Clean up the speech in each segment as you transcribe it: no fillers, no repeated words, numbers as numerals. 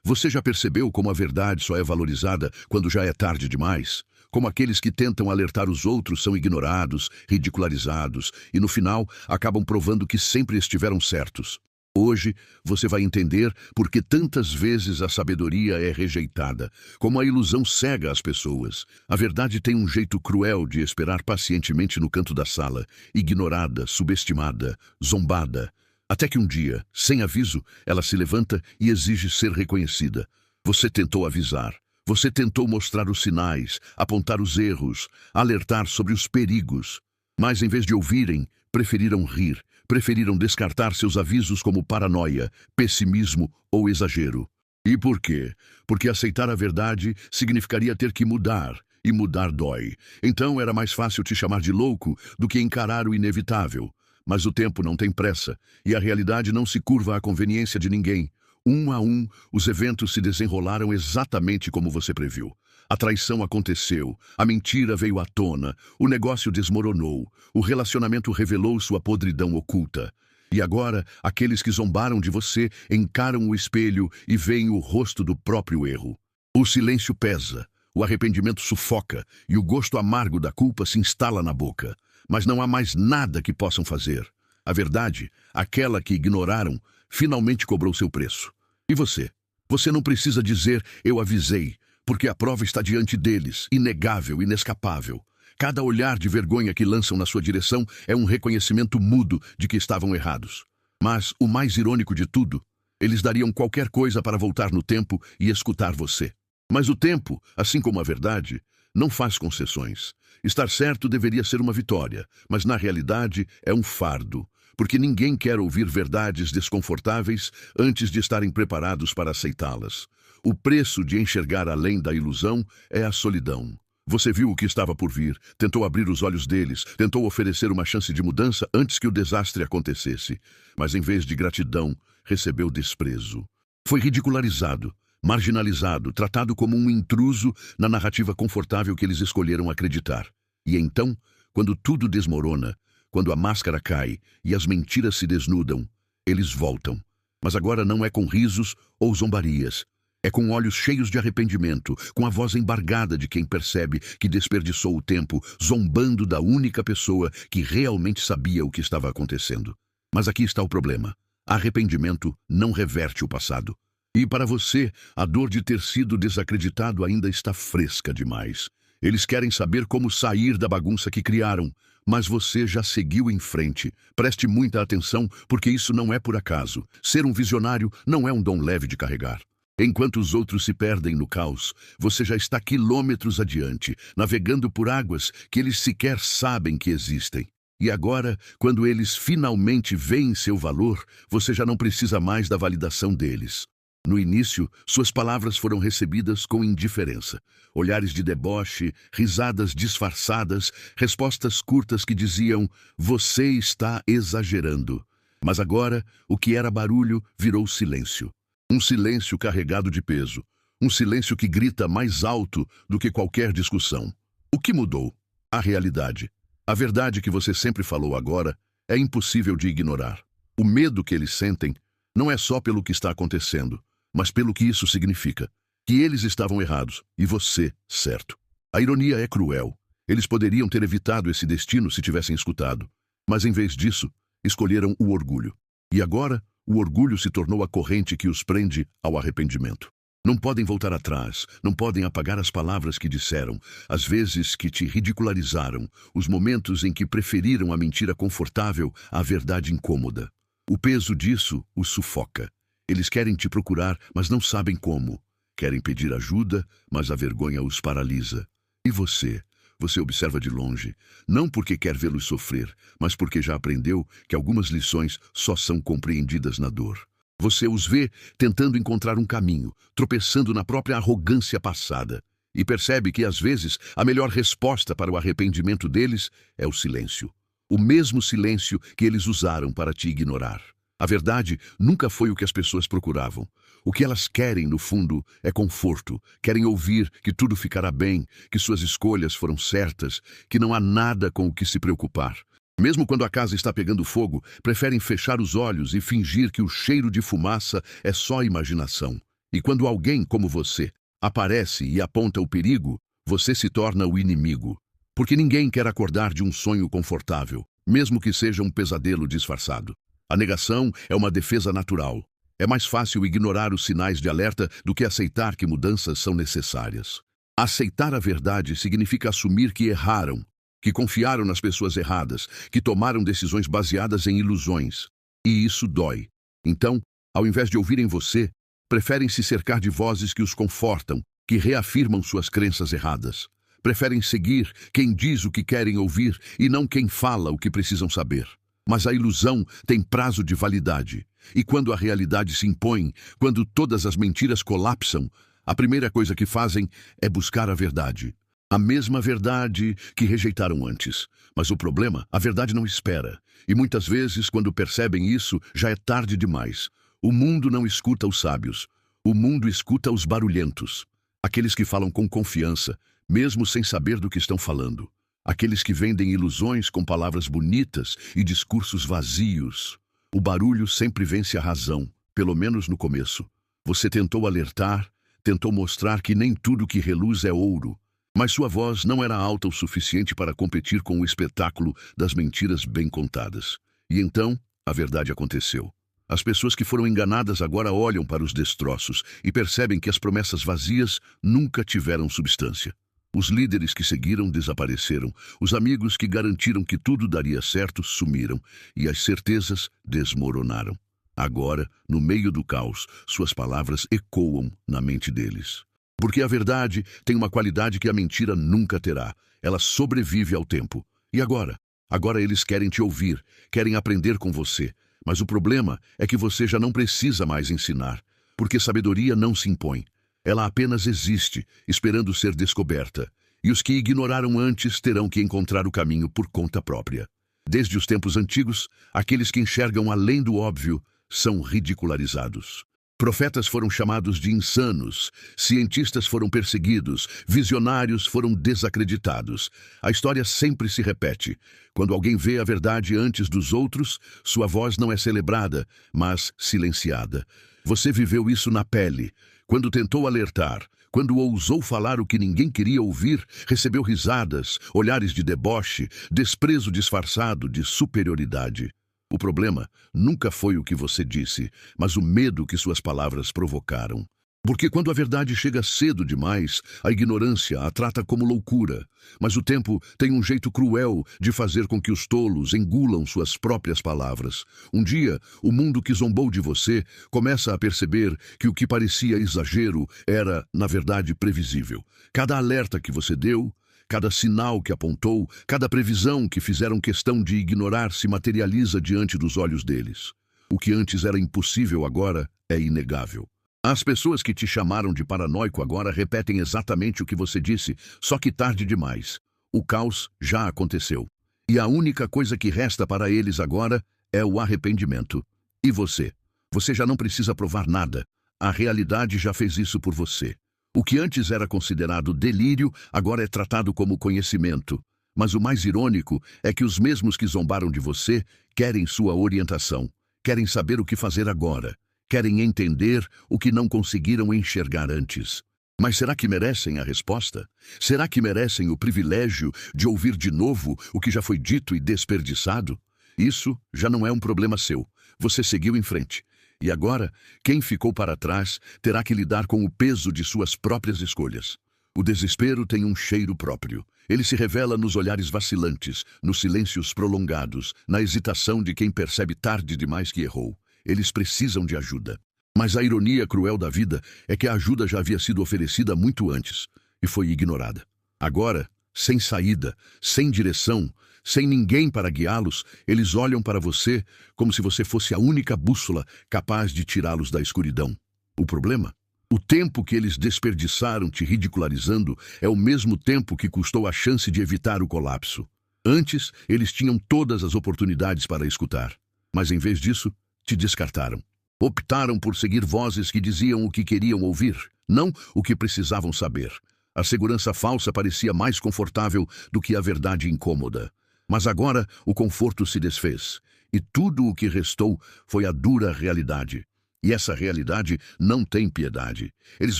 Você já percebeu como a verdade só é valorizada quando já é tarde demais? Como aqueles que tentam alertar os outros são ignorados, ridicularizados e, no final, acabam provando que sempre estiveram certos. Hoje, você vai entender por que tantas vezes a sabedoria é rejeitada, como a ilusão cega as pessoas. A verdade tem um jeito cruel de esperar pacientemente no canto da sala, ignorada, subestimada, zombada. Até que um dia, sem aviso, ela se levanta e exige ser reconhecida. Você tentou avisar. Você tentou mostrar os sinais, apontar os erros, alertar sobre os perigos. Mas, em vez de ouvirem, preferiram rir, preferiram descartar seus avisos como paranoia, pessimismo ou exagero. E por quê? Porque aceitar a verdade significaria ter que mudar, e mudar dói. Então era mais fácil te chamar de louco do que encarar o inevitável. Mas o tempo não tem pressa, e a realidade não se curva à conveniência de ninguém. Um a um, os eventos se desenrolaram exatamente como você previu. A traição aconteceu, a mentira veio à tona, o negócio desmoronou, o relacionamento revelou sua podridão oculta. E agora, aqueles que zombaram de você encaram o espelho e veem o rosto do próprio erro. O silêncio pesa, o arrependimento sufoca e o gosto amargo da culpa se instala na boca. Mas não há mais nada que possam fazer. A verdade, aquela que ignoraram, finalmente cobrou seu preço. E você? Você não precisa dizer, eu avisei, porque a prova está diante deles, inegável, inescapável. Cada olhar de vergonha que lançam na sua direção é um reconhecimento mudo de que estavam errados. Mas, o mais irônico de tudo, eles dariam qualquer coisa para voltar no tempo e escutar você. Mas o tempo, assim como a verdade, não faz concessões. Estar certo deveria ser uma vitória, mas na realidade é um fardo. Porque ninguém quer ouvir verdades desconfortáveis antes de estarem preparados para aceitá-las. O preço de enxergar além da ilusão é a solidão. Você viu o que estava por vir, tentou abrir os olhos deles, tentou oferecer uma chance de mudança antes que o desastre acontecesse. Mas em vez de gratidão, recebeu desprezo. Foi ridicularizado, marginalizado, tratado como um intruso na narrativa confortável que eles escolheram acreditar. E então, quando tudo desmorona, quando a máscara cai e as mentiras se desnudam, eles voltam. Mas agora não é com risos ou zombarias. É com olhos cheios de arrependimento, com a voz embargada de quem percebe que desperdiçou o tempo, zombando da única pessoa que realmente sabia o que estava acontecendo. Mas aqui está o problema. Arrependimento não reverte o passado. E para você, a dor de ter sido desacreditado ainda está fresca demais. Eles querem saber como sair da bagunça que criaram. Mas você já seguiu em frente. Preste muita atenção, porque isso não é por acaso. Ser um visionário não é um dom leve de carregar. Enquanto os outros se perdem no caos, você já está quilômetros adiante, navegando por águas que eles sequer sabem que existem. E agora, quando eles finalmente veem seu valor, você já não precisa mais da validação deles. No início, suas palavras foram recebidas com indiferença. Olhares de deboche, risadas disfarçadas, respostas curtas que diziam, você está exagerando. Mas agora, o que era barulho virou silêncio. Um silêncio carregado de peso. Um silêncio que grita mais alto do que qualquer discussão. O que mudou? A realidade. A verdade que você sempre falou agora é impossível de ignorar. O medo que eles sentem não é só pelo que está acontecendo, mas pelo que isso significa. Que eles estavam errados e você, certo. A ironia é cruel. Eles poderiam ter evitado esse destino se tivessem escutado. Mas em vez disso, escolheram o orgulho. E agora, o orgulho se tornou a corrente que os prende ao arrependimento. Não podem voltar atrás, não podem apagar as palavras que disseram, as vezes que te ridicularizaram, os momentos em que preferiram a mentira confortável à verdade incômoda. O peso disso os sufoca. Eles querem te procurar, mas não sabem como. Querem pedir ajuda, mas a vergonha os paralisa. E você? Você observa de longe, não porque quer vê-los sofrer, mas porque já aprendeu que algumas lições só são compreendidas na dor. Você os vê tentando encontrar um caminho, tropeçando na própria arrogância passada. E percebe que, às vezes, a melhor resposta para o arrependimento deles é o silêncio. O mesmo silêncio que eles usaram para te ignorar. A verdade nunca foi o que as pessoas procuravam. O que elas querem, no fundo, é conforto. Querem ouvir que tudo ficará bem, que suas escolhas foram certas, que não há nada com o que se preocupar. Mesmo quando a casa está pegando fogo, preferem fechar os olhos e fingir que o cheiro de fumaça é só imaginação. E quando alguém como você aparece e aponta o perigo, você se torna o inimigo. Porque ninguém quer acordar de um sonho confortável, mesmo que seja um pesadelo disfarçado. A negação é uma defesa natural. É mais fácil ignorar os sinais de alerta do que aceitar que mudanças são necessárias. Aceitar a verdade significa assumir que erraram, que confiaram nas pessoas erradas, que tomaram decisões baseadas em ilusões. E isso dói. Então, ao invés de ouvirem você, preferem se cercar de vozes que os confortam, que reafirmam suas crenças erradas. Preferem seguir quem diz o que querem ouvir e não quem fala o que precisam saber. Mas a ilusão tem prazo de validade. E quando a realidade se impõe, quando todas as mentiras colapsam, a primeira coisa que fazem é buscar a verdade. A mesma verdade que rejeitaram antes. Mas o problema, a verdade não espera. E muitas vezes, quando percebem isso, já é tarde demais. O mundo não escuta os sábios. O mundo escuta os barulhentos. Aqueles que falam com confiança, mesmo sem saber do que estão falando. Aqueles que vendem ilusões com palavras bonitas e discursos vazios. O barulho sempre vence a razão, pelo menos no começo. Você tentou alertar, tentou mostrar que nem tudo que reluz é ouro. Mas sua voz não era alta o suficiente para competir com o espetáculo das mentiras bem contadas. E então, a verdade aconteceu. As pessoas que foram enganadas agora olham para os destroços e percebem que as promessas vazias nunca tiveram substância. Os líderes que seguiram desapareceram, os amigos que garantiram que tudo daria certo sumiram, e as certezas desmoronaram. Agora, no meio do caos, suas palavras ecoam na mente deles. Porque a verdade tem uma qualidade que a mentira nunca terá. Ela sobrevive ao tempo. E agora? Agora eles querem te ouvir, querem aprender com você. Mas o problema é que você já não precisa mais ensinar, porque sabedoria não se impõe. Ela apenas existe, esperando ser descoberta. E os que ignoraram antes terão que encontrar o caminho por conta própria. Desde os tempos antigos, aqueles que enxergam além do óbvio são ridicularizados. Profetas foram chamados de insanos, cientistas foram perseguidos, visionários foram desacreditados. A história sempre se repete. Quando alguém vê a verdade antes dos outros, sua voz não é celebrada, mas silenciada. Você viveu isso na pele. Quando tentou alertar, quando ousou falar o que ninguém queria ouvir, recebeu risadas, olhares de deboche, desprezo disfarçado de superioridade. O problema nunca foi o que você disse, mas o medo que suas palavras provocaram. Porque quando a verdade chega cedo demais, a ignorância a trata como loucura. Mas o tempo tem um jeito cruel de fazer com que os tolos engulam suas próprias palavras. Um dia, o mundo que zombou de você começa a perceber que o que parecia exagero era, na verdade, previsível. Cada alerta que você deu, cada sinal que apontou, cada previsão que fizeram questão de ignorar se materializa diante dos olhos deles. O que antes era impossível agora é inegável. As pessoas que te chamaram de paranoico agora repetem exatamente o que você disse, só que tarde demais. O caos já aconteceu. E a única coisa que resta para eles agora é o arrependimento. E você? Você já não precisa provar nada. A realidade já fez isso por você. O que antes era considerado delírio, agora é tratado como conhecimento. Mas o mais irônico é que os mesmos que zombaram de você querem sua orientação, querem saber o que fazer agora, querem entender o que não conseguiram enxergar antes. Mas será que merecem a resposta? Será que merecem o privilégio de ouvir de novo o que já foi dito e desperdiçado? Isso já não é um problema seu. Você seguiu em frente. E agora, quem ficou para trás terá que lidar com o peso de suas próprias escolhas. O desespero tem um cheiro próprio. Ele se revela nos olhares vacilantes, nos silêncios prolongados, na hesitação de quem percebe tarde demais que errou. Eles precisam de ajuda. Mas a ironia cruel da vida é que a ajuda já havia sido oferecida muito antes e foi ignorada. Agora, sem saída, sem direção, sem ninguém para guiá-los, eles olham para você como se você fosse a única bússola capaz de tirá-los da escuridão. O problema? O tempo que eles desperdiçaram te ridicularizando é o mesmo tempo que custou a chance de evitar o colapso. Antes, eles tinham todas as oportunidades para escutar. Mas em vez disso, te descartaram. Optaram por seguir vozes que diziam o que queriam ouvir, não o que precisavam saber. A segurança falsa parecia mais confortável do que a verdade incômoda. Mas agora o conforto se desfez, e tudo o que restou foi a dura realidade. E essa realidade não tem piedade. Eles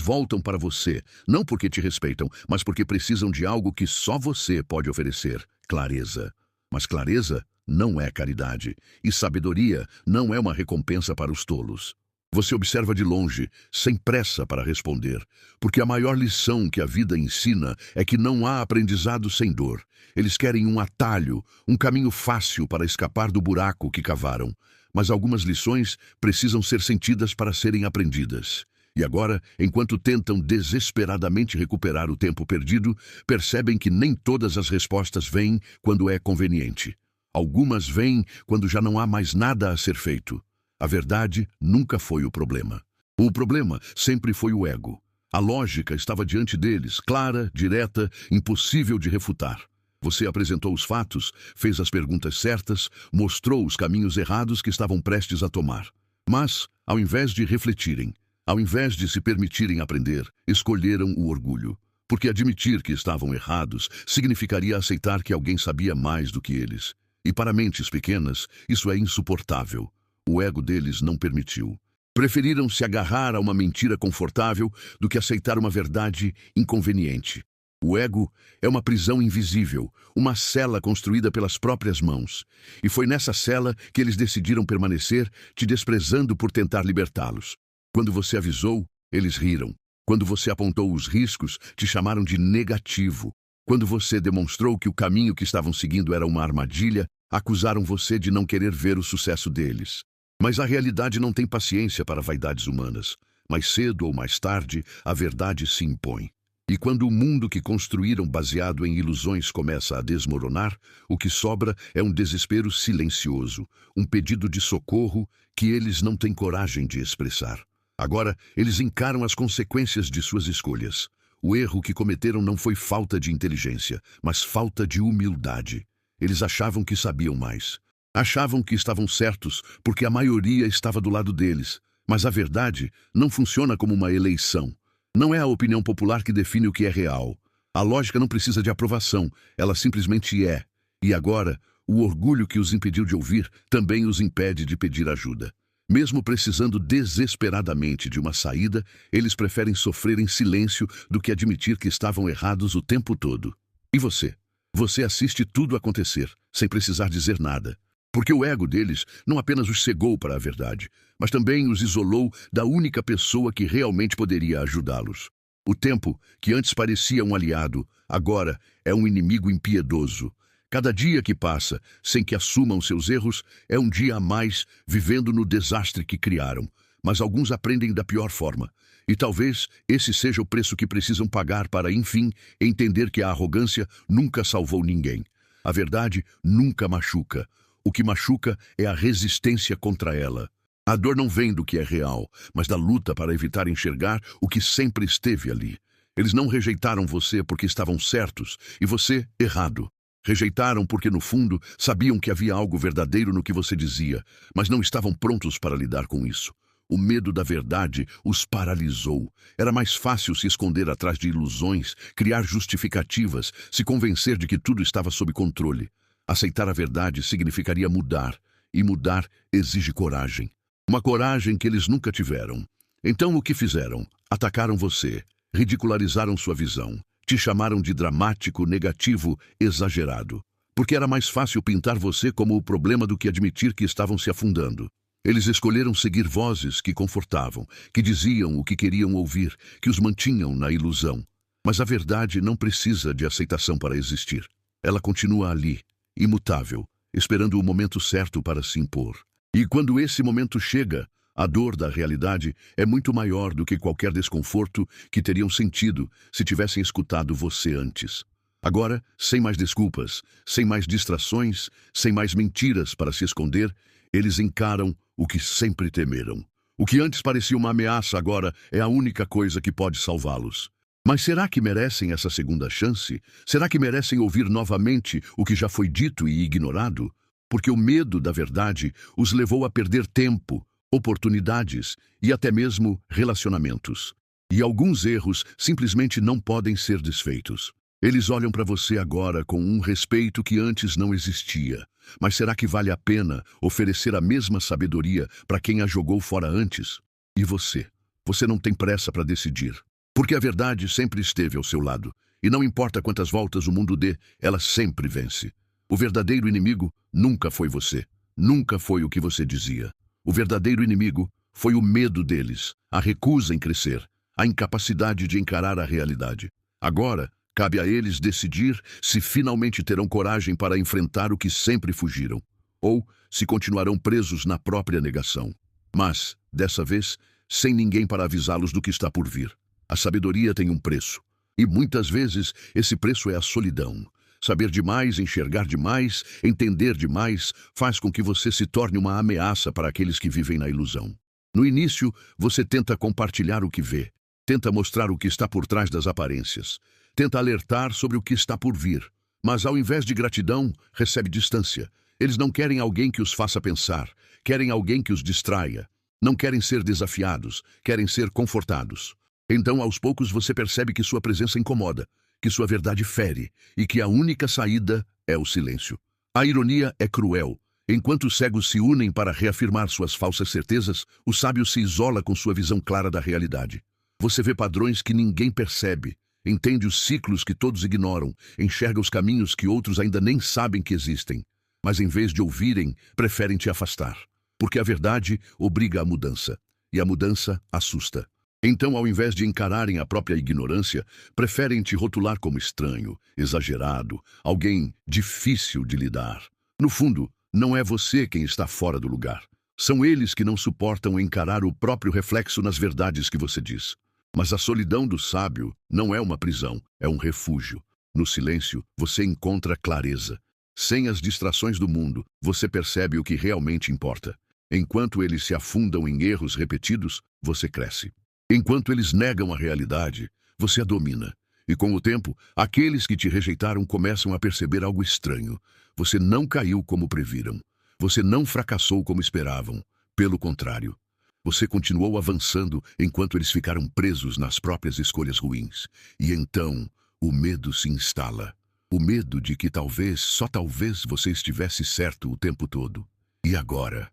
voltam para você, não porque te respeitam, mas porque precisam de algo que só você pode oferecer: clareza. Mas clareza não é caridade, e sabedoria não é uma recompensa para os tolos. Você observa de longe, sem pressa para responder, porque a maior lição que a vida ensina é que não há aprendizado sem dor. Eles querem um atalho, um caminho fácil para escapar do buraco que cavaram. Mas algumas lições precisam ser sentidas para serem aprendidas. E agora, enquanto tentam desesperadamente recuperar o tempo perdido, percebem que nem todas as respostas vêm quando é conveniente. Algumas vêm quando já não há mais nada a ser feito. A verdade nunca foi o problema. O problema sempre foi o ego. A lógica estava diante deles, clara, direta, impossível de refutar. Você apresentou os fatos, fez as perguntas certas, mostrou os caminhos errados que estavam prestes a tomar. Mas, ao invés de refletirem, ao invés de se permitirem aprender, escolheram o orgulho. Porque admitir que estavam errados significaria aceitar que alguém sabia mais do que eles. E para mentes pequenas, isso é insuportável. O ego deles não permitiu. Preferiram se agarrar a uma mentira confortável do que aceitar uma verdade inconveniente. O ego é uma prisão invisível, uma cela construída pelas próprias mãos. E foi nessa cela que eles decidiram permanecer, te desprezando por tentar libertá-los. Quando você avisou, eles riram. Quando você apontou os riscos, te chamaram de negativo. Quando você demonstrou que o caminho que estavam seguindo era uma armadilha, acusaram você de não querer ver o sucesso deles. Mas a realidade não tem paciência para vaidades humanas. Mais cedo ou mais tarde, a verdade se impõe. E quando o mundo que construíram baseado em ilusões começa a desmoronar, o que sobra é um desespero silencioso, um pedido de socorro que eles não têm coragem de expressar. Agora, eles encaram as consequências de suas escolhas. O erro que cometeram não foi falta de inteligência, mas falta de humildade. Eles achavam que sabiam mais. Achavam que estavam certos porque a maioria estava do lado deles. Mas a verdade não funciona como uma eleição. Não é a opinião popular que define o que é real. A lógica não precisa de aprovação, ela simplesmente é. E agora, o orgulho que os impediu de ouvir também os impede de pedir ajuda. Mesmo precisando desesperadamente de uma saída, eles preferem sofrer em silêncio do que admitir que estavam errados o tempo todo. E você? Você assiste tudo acontecer, sem precisar dizer nada. Porque o ego deles não apenas os cegou para a verdade, mas também os isolou da única pessoa que realmente poderia ajudá-los. O tempo, que antes parecia um aliado, agora é um inimigo impiedoso. Cada dia que passa, sem que assumam seus erros, é um dia a mais vivendo no desastre que criaram. Mas alguns aprendem da pior forma. E talvez esse seja o preço que precisam pagar para, enfim, entender que a arrogância nunca salvou ninguém. A verdade nunca machuca. O que machuca é a resistência contra ela. A dor não vem do que é real, mas da luta para evitar enxergar o que sempre esteve ali. Eles não rejeitaram você porque estavam certos e você errado. Rejeitaram porque, no fundo, sabiam que havia algo verdadeiro no que você dizia, mas não estavam prontos para lidar com isso. O medo da verdade os paralisou. Era mais fácil se esconder atrás de ilusões, criar justificativas, se convencer de que tudo estava sob controle. Aceitar a verdade significaria mudar, e mudar exige coragem. Uma coragem que eles nunca tiveram. Então o que fizeram? Atacaram você, ridicularizaram sua visão, te chamaram de dramático, negativo, exagerado. Porque era mais fácil pintar você como o problema do que admitir que estavam se afundando. Eles escolheram seguir vozes que confortavam, que diziam o que queriam ouvir, que os mantinham na ilusão. Mas a verdade não precisa de aceitação para existir. Ela continua ali, imutável, esperando o momento certo para se impor. E quando esse momento chega, a dor da realidade é muito maior do que qualquer desconforto que teriam sentido se tivessem escutado você antes. Agora, sem mais desculpas, sem mais distrações, sem mais mentiras para se esconder, eles encaram o que sempre temeram. O que antes parecia uma ameaça agora é a única coisa que pode salvá-los. Mas será que merecem essa segunda chance? Será que merecem ouvir novamente o que já foi dito e ignorado? Porque o medo da verdade os levou a perder tempo, oportunidades e até mesmo relacionamentos. E alguns erros simplesmente não podem ser desfeitos. Eles olham para você agora com um respeito que antes não existia. Mas será que vale a pena oferecer a mesma sabedoria para quem a jogou fora antes? E você? Você não tem pressa para decidir. Porque a verdade sempre esteve ao seu lado. E não importa quantas voltas o mundo dê, ela sempre vence. O verdadeiro inimigo nunca foi você. Nunca foi o que você dizia. O verdadeiro inimigo foi o medo deles, a recusa em crescer, a incapacidade de encarar a realidade. Agora, cabe a eles decidir se finalmente terão coragem para enfrentar o que sempre fugiram, ou se continuarão presos na própria negação. Mas, dessa vez, sem ninguém para avisá-los do que está por vir. A sabedoria tem um preço, e muitas vezes esse preço é a solidão. Saber demais, enxergar demais, entender demais, faz com que você se torne uma ameaça para aqueles que vivem na ilusão. No início, você tenta compartilhar o que vê, tenta mostrar o que está por trás das aparências, tenta alertar sobre o que está por vir, mas ao invés de gratidão, recebe distância. Eles não querem alguém que os faça pensar, querem alguém que os distraia. Não querem ser desafiados, querem ser confortados. Então, aos poucos, você percebe que sua presença incomoda, que sua verdade fere e que a única saída é o silêncio. A ironia é cruel. Enquanto os cegos se unem para reafirmar suas falsas certezas, o sábio se isola com sua visão clara da realidade. Você vê padrões que ninguém percebe, entende os ciclos que todos ignoram, enxerga os caminhos que outros ainda nem sabem que existem. Mas em vez de ouvirem, preferem te afastar. Porque a verdade obriga à mudança, e a mudança assusta. Então, ao invés de encararem a própria ignorância, preferem te rotular como estranho, exagerado, alguém difícil de lidar. No fundo, não é você quem está fora do lugar. São eles que não suportam encarar o próprio reflexo nas verdades que você diz. Mas a solidão do sábio não é uma prisão, é um refúgio. No silêncio, você encontra clareza. Sem as distrações do mundo, você percebe o que realmente importa. Enquanto eles se afundam em erros repetidos, você cresce. Enquanto eles negam a realidade, você a domina. E com o tempo, aqueles que te rejeitaram começam a perceber algo estranho. Você não caiu como previram. Você não fracassou como esperavam. Pelo contrário, você continuou avançando enquanto eles ficaram presos nas próprias escolhas ruins. E então, o medo se instala. O medo de que talvez, só talvez, você estivesse certo o tempo todo. E agora,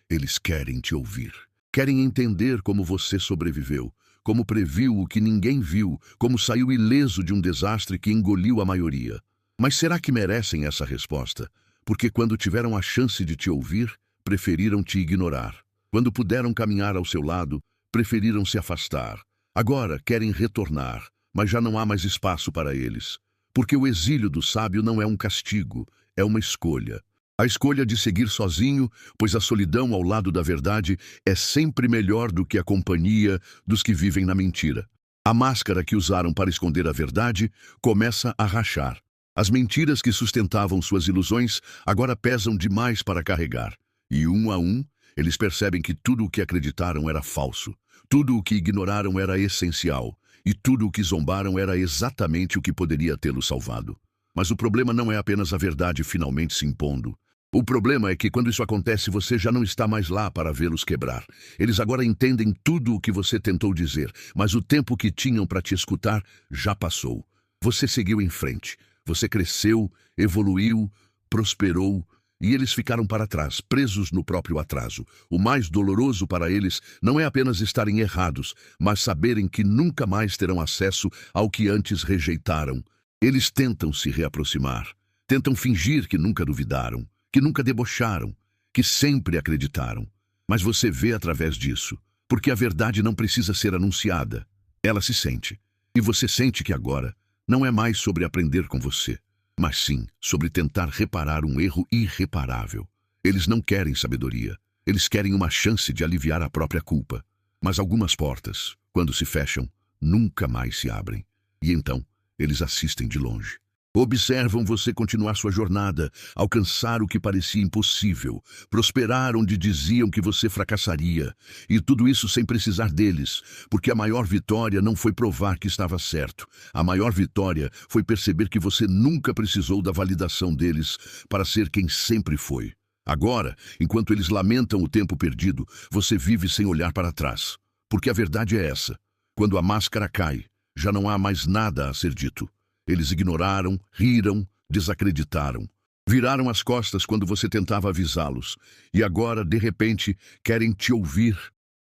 eles querem te ouvir. Querem entender como você sobreviveu, como previu o que ninguém viu, como saiu ileso de um desastre que engoliu a maioria. Mas será que merecem essa resposta? Porque quando tiveram a chance de te ouvir, preferiram te ignorar. Quando puderam caminhar ao seu lado, preferiram se afastar. Agora querem retornar, mas já não há mais espaço para eles. Porque o exílio do sábio não é um castigo, é uma escolha. A escolha de seguir sozinho, pois a solidão ao lado da verdade é sempre melhor do que a companhia dos que vivem na mentira. A máscara que usaram para esconder a verdade começa a rachar. As mentiras que sustentavam suas ilusões agora pesam demais para carregar. E um a um, eles percebem que tudo o que acreditaram era falso. Tudo o que ignoraram era essencial. E tudo o que zombaram era exatamente o que poderia tê-lo salvado. Mas o problema não é apenas a verdade finalmente se impondo. O problema é que quando isso acontece, você já não está mais lá para vê-los quebrar. Eles agora entendem tudo o que você tentou dizer, mas o tempo que tinham para te escutar já passou. Você seguiu em frente. Você cresceu, evoluiu, prosperou, e eles ficaram para trás, presos no próprio atraso. O mais doloroso para eles não é apenas estarem errados, mas saberem que nunca mais terão acesso ao que antes rejeitaram. Eles tentam se reaproximar, tentam fingir que nunca duvidaram, que nunca debocharam, que sempre acreditaram. Mas você vê através disso, porque a verdade não precisa ser anunciada. Ela se sente. E você sente que agora não é mais sobre aprender com você, mas sim sobre tentar reparar um erro irreparável. Eles não querem sabedoria. Eles querem uma chance de aliviar a própria culpa. Mas algumas portas, quando se fecham, nunca mais se abrem. E então, eles assistem de longe. Observam você continuar sua jornada, alcançar o que parecia impossível, prosperar onde diziam que você fracassaria, e tudo isso sem precisar deles, porque a maior vitória não foi provar que estava certo. A maior vitória foi perceber que você nunca precisou da validação deles para ser quem sempre foi. Agora, enquanto eles lamentam o tempo perdido, você vive sem olhar para trás. Porque a verdade é essa: quando a máscara cai, já não há mais nada a ser dito. Eles ignoraram, riram, desacreditaram. Viraram as costas quando você tentava avisá-los. E agora, de repente, querem te ouvir.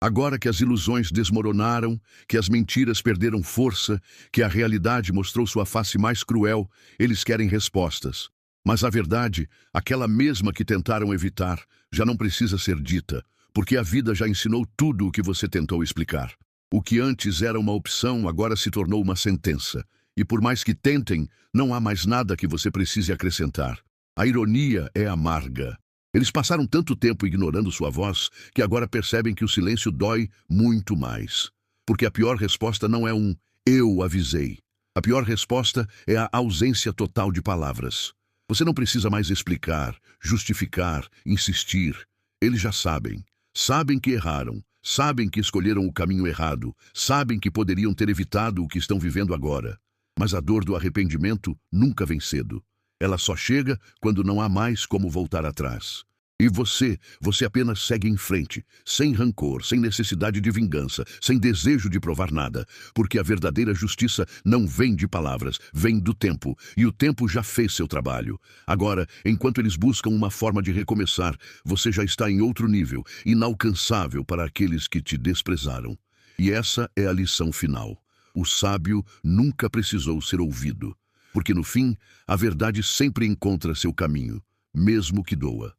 Agora que as ilusões desmoronaram, que as mentiras perderam força, que a realidade mostrou sua face mais cruel, eles querem respostas. Mas a verdade, aquela mesma que tentaram evitar, já não precisa ser dita, porque a vida já ensinou tudo o que você tentou explicar. O que antes era uma opção agora se tornou uma sentença. E por mais que tentem, não há mais nada que você precise acrescentar. A ironia é amarga. Eles passaram tanto tempo ignorando sua voz que agora percebem que o silêncio dói muito mais. Porque a pior resposta não é um "eu avisei". A pior resposta é a ausência total de palavras. Você não precisa mais explicar, justificar, insistir. Eles já sabem. Sabem que erraram. Sabem que escolheram o caminho errado. Sabem que poderiam ter evitado o que estão vivendo agora. Mas a dor do arrependimento nunca vem cedo. Ela só chega quando não há mais como voltar atrás. E você apenas segue em frente, sem rancor, sem necessidade de vingança, sem desejo de provar nada, porque a verdadeira justiça não vem de palavras, vem do tempo, e o tempo já fez seu trabalho. Agora, enquanto eles buscam uma forma de recomeçar, você já está em outro nível, inalcançável para aqueles que te desprezaram. E essa é a lição final. O sábio nunca precisou ser ouvido, porque no fim, a verdade sempre encontra seu caminho, mesmo que doa.